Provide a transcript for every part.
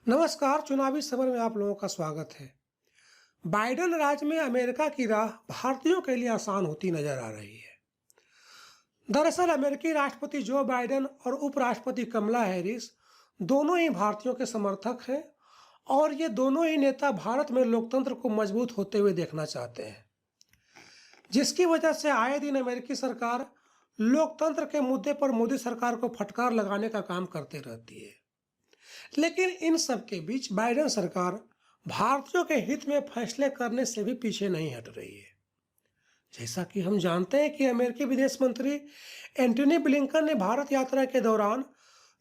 नमस्कार। चुनावी सफर में आप लोगों का स्वागत है। बाइडेन राज में अमेरिका की राह भारतीयों के लिए आसान होती नजर आ रही है। दरअसल अमेरिकी राष्ट्रपति जो बाइडेन और उपराष्ट्रपति कमला हैरिस दोनों ही भारतीयों के समर्थक हैं और ये दोनों ही नेता भारत में लोकतंत्र को मजबूत होते हुए देखना चाहते हैं, जिसकी वजह से आए दिन अमेरिकी सरकार लोकतंत्र के मुद्दे पर मोदी सरकार को फटकार लगाने का काम करते रहती है। लेकिन इन सब के बीच बाइडेन सरकार भारतीयों के हित में फैसले करने से भी पीछे नहीं हट रही है। जैसा कि हम जानते हैं कि अमेरिकी विदेश मंत्री एंटनी ब्लिंकन ने भारत यात्रा के दौरान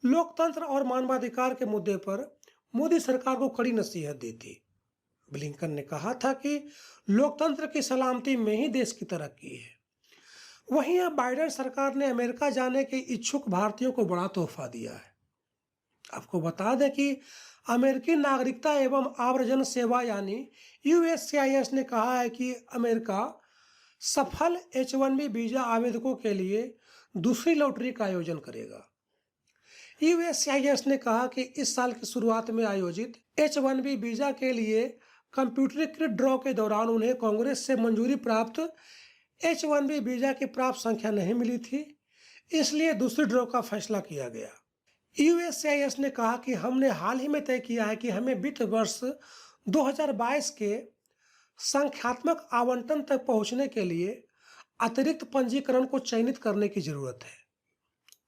लोकतंत्र और मानवाधिकार के मुद्दे पर मोदी सरकार को कड़ी नसीहत दी थी। ब्लिंकन ने कहा था कि लोकतंत्र की सलामती में ही देश की तरक्की है। वहीं अब बाइडेन सरकार ने अमेरिका जाने के इच्छुक भारतीयों को बड़ा तोहफा दिया है। आपको बता दें कि अमेरिकी नागरिकता एवं आव्रजन सेवा यानी USCIS ने कहा है कि अमेरिका सफल H-1B वीजा आवेदकों के लिए दूसरी लॉटरी का आयोजन करेगा। USCIS ने कहा कि इस साल की शुरुआत में आयोजित H-1B वीजा के लिए कंप्यूटरीकृत ड्रॉ के दौरान उन्हें कांग्रेस से मंजूरी प्राप्त H-1B वीजा की प्राप्त संख्या नहीं मिली थी, इसलिए दूसरी ड्रॉ का फैसला किया गया। USCIS ने कहा कि हमने हाल ही में तय किया है कि हमें वित्त वर्ष 2022 के संख्यात्मक आवंटन तक पहुंचने के लिए अतिरिक्त पंजीकरण को चयनित करने की जरूरत है।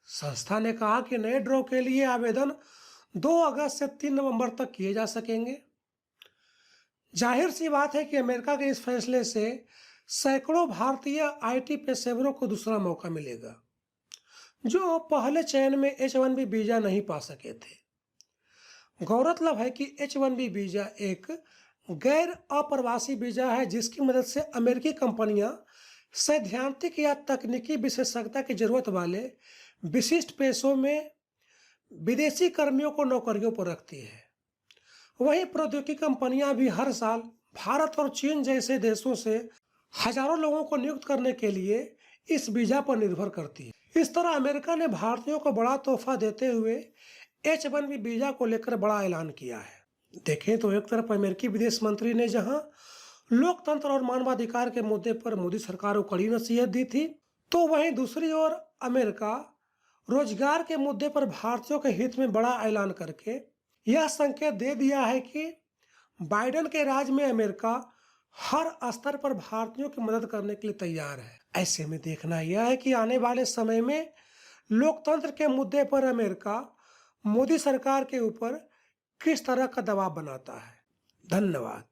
संस्था ने कहा कि नए ड्रॉ के लिए आवेदन 2 अगस्त से 3 नवंबर तक किए जा सकेंगे। जाहिर सी बात है कि अमेरिका के इस फैसले से सैकड़ों भारतीय IT पेशेवरों को दूसरा मौका मिलेगा जो पहले चयन में H-1B वीजा नहीं पा सके थे। गौरतलब है कि H-1B वीजा एक गैर अप्रवासी वीजा है जिसकी मदद से अमेरिकी कंपनियां सैद्धांतिक या तकनीकी विशेषज्ञता की जरूरत वाले विशिष्ट पेशों में विदेशी कर्मियों को नौकरियों पर रखती है। वहीं प्रौद्योगिकी कंपनियां भी हर साल भारत और चीन जैसे देशों से हजारों लोगों को नियुक्त करने के लिए इस वीजा पर निर्भर करती है। इस तरह अमेरिका ने भारतीयों को बड़ा तोहफा देते हुए H-1B वीजा को लेकर बड़ा ऐलान किया है। देखें तो एक तरफ अमेरिकी विदेश मंत्री ने जहां लोकतंत्र और मानवाधिकार के मुद्दे पर मोदी सरकार को कड़ी नसीहत दी थी, तो वहीं दूसरी ओर अमेरिका रोजगार के मुद्दे पर भारतीयों के हित में बड़ा ऐलान करके यह संकेत दे दिया है कि बाइडेन के राज में अमेरिका हर स्तर पर भारतीयों की मदद करने के लिए तैयार है। ऐसे में देखना यह है कि आने वाले समय में लोकतंत्र के मुद्दे पर अमेरिका मोदी सरकार के ऊपर किस तरह का दबाव बनाता है। धन्यवाद।